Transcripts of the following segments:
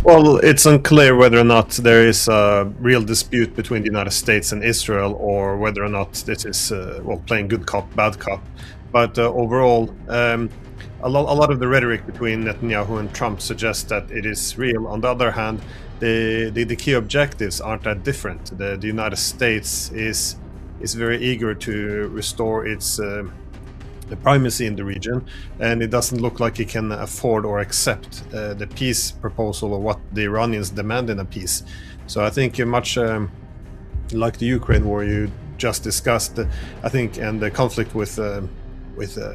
Well, it's unclear whether or not there is a real dispute between the United States and Israel, or whether or not this is playing good cop, bad cop. But overall, a lot of the rhetoric between Netanyahu and Trump suggests that it is real. On the other hand, the key objectives aren't that different. The United States is very eager to restore its the primacy in the region, and it doesn't look like he can afford or accept the peace proposal or what the Iranians demand in a peace. So I think much like the Ukraine war you just discussed, I think, and the conflict with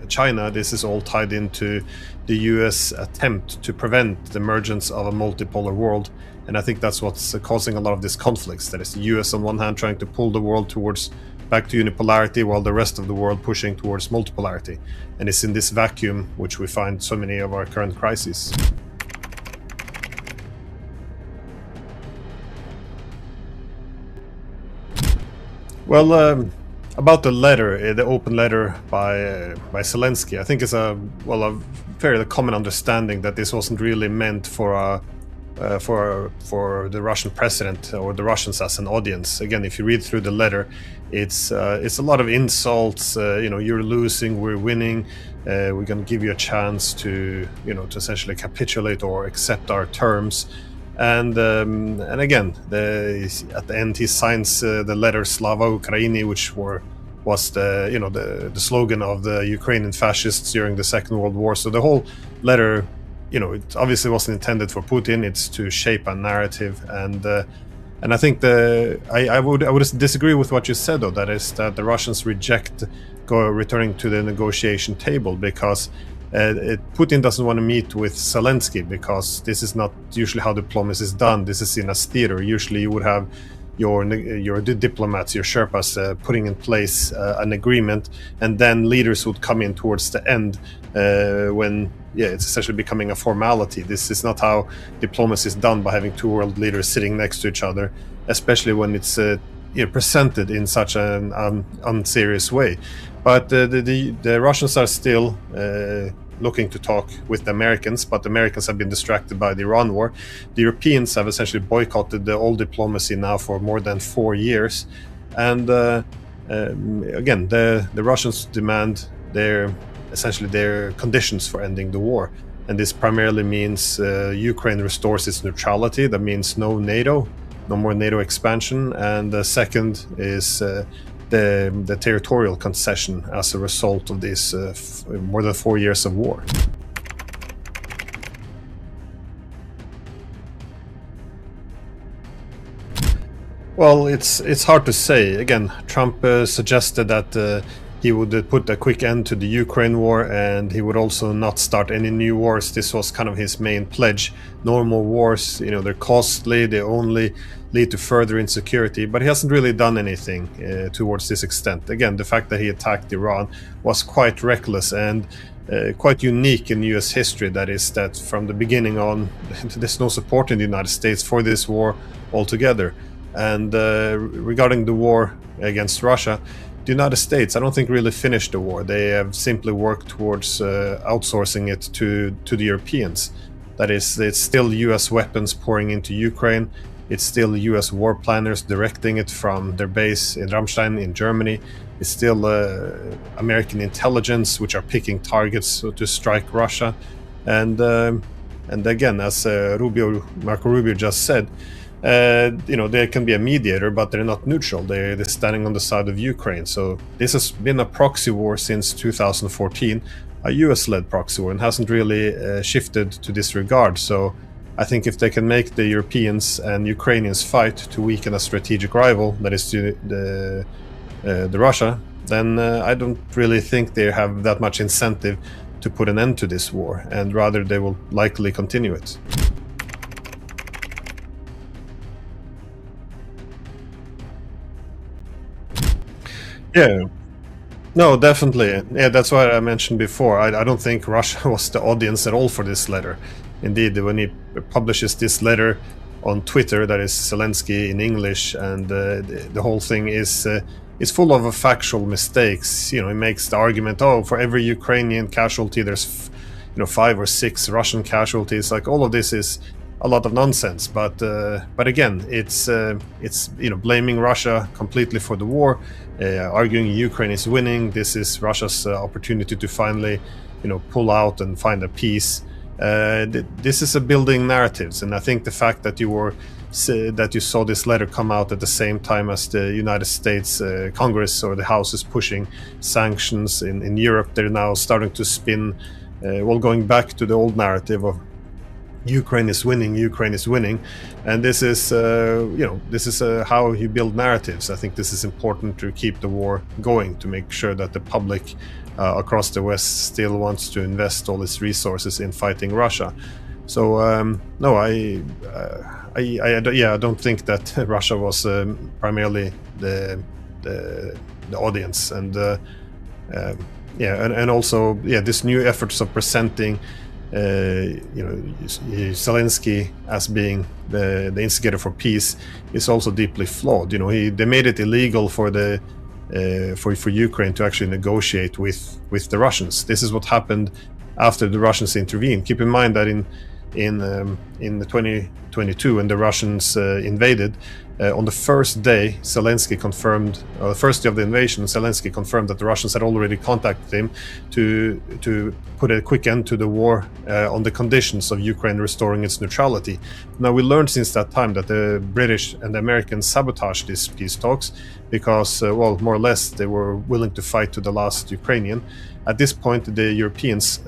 China, this is all tied into the U.S. attempt to prevent the emergence of a multipolar world. And I think that's what's causing a lot of these conflicts. That is the U.S. on one hand trying to pull the world towards back to unipolarity, while the rest of the world pushing towards multipolarity. And it's in this vacuum which we find so many of our current crises. Well, about the letter, the open letter by Zelensky, I think it's a fairly common understanding that this wasn't really meant for the Russian president or the Russians as an audience. Again, if you read through the letter, it's a lot of insults. You're losing, we're winning. We're going to give you a chance to to essentially capitulate or accept our terms. And again, at the end he signs the letter "Slava Ukraini," which was the slogan of the Ukrainian fascists during the Second World War. So the whole letter, it obviously wasn't intended for Putin. It's to shape a narrative, and I think I would disagree with what you said, though. That is that the Russians reject returning to the negotiation table because Putin doesn't want to meet with Zelensky, because this is not usually how diplomacy is done. This is in a theater. Usually you would have your diplomats, your Sherpas, putting in place an agreement, and then leaders would come in towards the end when it's essentially becoming a formality. This is not how diplomacy is done, by having two world leaders sitting next to each other, especially when it's presented in such an unserious way. But the Russians are still looking to talk with the Americans, but the Americans have been distracted by the Iran war. The Europeans have essentially boycotted the old diplomacy now for more than 4 years. And again, the Russians demand essentially their conditions for ending the war. And this primarily means Ukraine restores its neutrality. That means no NATO, no more NATO expansion. And the second is the territorial concession as a result of this more than 4 years of war. Well, it's hard to say. Again, Trump suggested that he would put a quick end to the Ukraine war, and he would also not start any new wars. This was kind of his main pledge. No more wars, they're costly, they only lead to further insecurity, but he hasn't really done anything towards this extent. Again, the fact that he attacked Iran was quite reckless and quite unique in US history. That is, that from the beginning on, there's no support in the United States for this war altogether. And regarding the war against Russia, the United States, I don't think, really finished the war. They have simply worked towards outsourcing it to the Europeans. That is, it's still US weapons pouring into Ukraine. It's still US war planners directing it from their base in Ramstein in Germany. It's still American intelligence which are picking targets to strike Russia. And again, as Marco Rubio just said, they can be a mediator, but they're not neutral. They're standing on the side of Ukraine. So this has been a proxy war since 2014, a US-led proxy war, and hasn't really shifted to this regard. So I think if they can make the Europeans and Ukrainians fight to weaken a strategic rival, that is the Russia, then I don't really think they have that much incentive to put an end to this war, and rather they will likely continue it. Yeah, no, definitely. Yeah, that's why I mentioned before. I don't think Russia was the audience at all for this letter. Indeed, when he publishes this letter on Twitter, that is Zelensky in English, and the whole thing is full of factual mistakes. He makes the argument, oh, for every Ukrainian casualty, there's 5 or 6 Russian casualties. Like, all of this is a lot of nonsense. But again, it's blaming Russia completely for the war, arguing Ukraine is winning. This is Russia's opportunity to finally pull out and find a peace. This is a building narratives, and I think the fact that you saw this letter come out at the same time as the United States Congress or the House is pushing sanctions in Europe, they're now starting to spin, going back to the old narrative of Ukraine is winning, and this is how you build narratives. I think this is important to keep the war going, to make sure that the public across the West still wants to invest all its resources in fighting Russia. So no, I don't think that Russia was primarily the audience, and also this new efforts of presenting Zelensky as being the instigator for peace is also deeply flawed. They made it illegal for Ukraine to actually negotiate with the Russians. This is what happened after the Russians intervened. Keep in mind that in 2022, when the Russians invaded, on the first day, Zelensky confirmed, the first day of the invasion, Zelensky confirmed that the Russians had already contacted him to put a quick end to the war on the conditions of Ukraine restoring its neutrality. Now, we learned since that time that the British and the Americans sabotaged these peace talks because, more or less, they were willing to fight to the last Ukrainian. At this point, the Europeans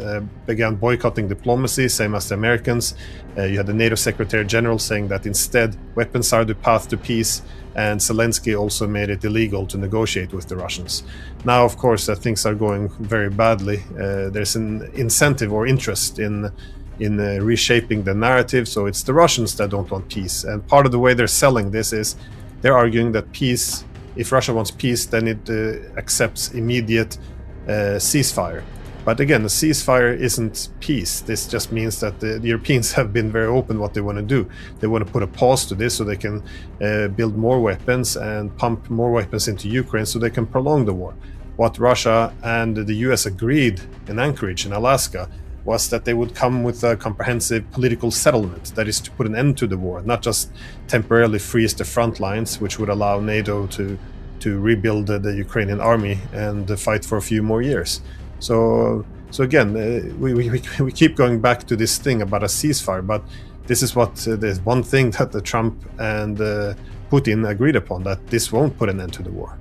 began boycotting diplomacy, same as the Americans. You had the NATO Secretary General saying that instead weapons are the path to peace, and Zelensky also made it illegal to negotiate with the Russians. Now, of course, things are going very badly. There's an incentive or interest in reshaping the narrative, so it's the Russians that don't want peace. And part of the way they're selling this is they're arguing that peace, if Russia wants peace, then it accepts immediate ceasefire. But again, a ceasefire isn't peace. This just means that the Europeans have been very open what they want to do. They want to put a pause to this so they can build more weapons and pump more weapons into Ukraine so they can prolong the war. What Russia and the US agreed in Anchorage in Alaska was that they would come with a comprehensive political settlement, that is to put an end to the war, not just temporarily freeze the front lines, which would allow NATO to rebuild the Ukrainian army and fight for a few more years. So again, we keep going back to this thing about a ceasefire, but this is what there's one thing that the Trump and Putin agreed upon, that this won't put an end to the war.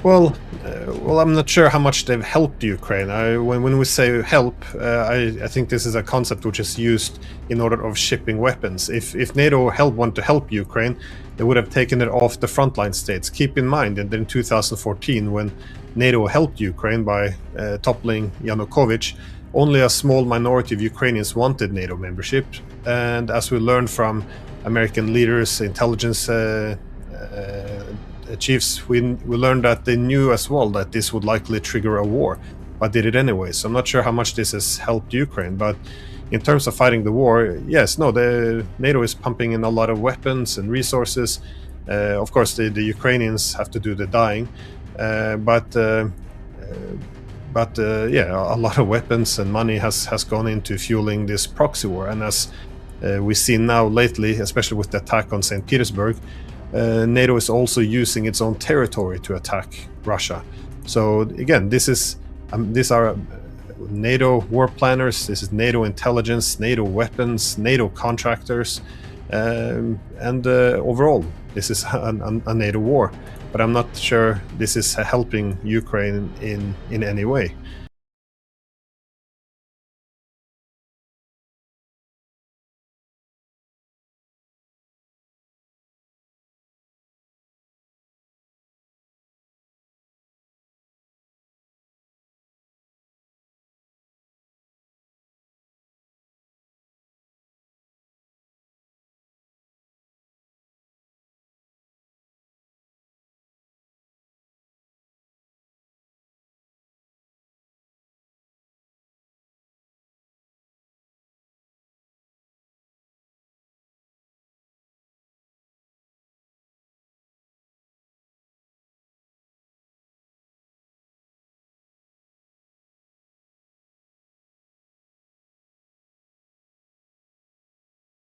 Well, I'm not sure how much they've helped Ukraine. When we say help, I think this is a concept which is used in order of shipping weapons. If NATO want to help Ukraine, they would have taken it off the frontline states. Keep in mind that in 2014, when NATO helped Ukraine by toppling Yanukovych, only a small minority of Ukrainians wanted NATO membership. And as we learned from American leaders, intelligence chiefs, we learned that they knew as well that this would likely trigger a war, but did it anyway. So I'm not sure how much this has helped Ukraine, but in terms of fighting the war, yes, no, the NATO is pumping in a lot of weapons and resources. Of course, the Ukrainians have to do the dying, but a lot of weapons and money has gone into fueling this proxy war. And as we see now lately, especially with the attack on St. Petersburg, NATO is also using its own territory to attack Russia. So again, these are NATO war planners, this is NATO intelligence, NATO weapons, NATO contractors, and overall, this is a NATO war. But I'm not sure this is helping Ukraine in any way.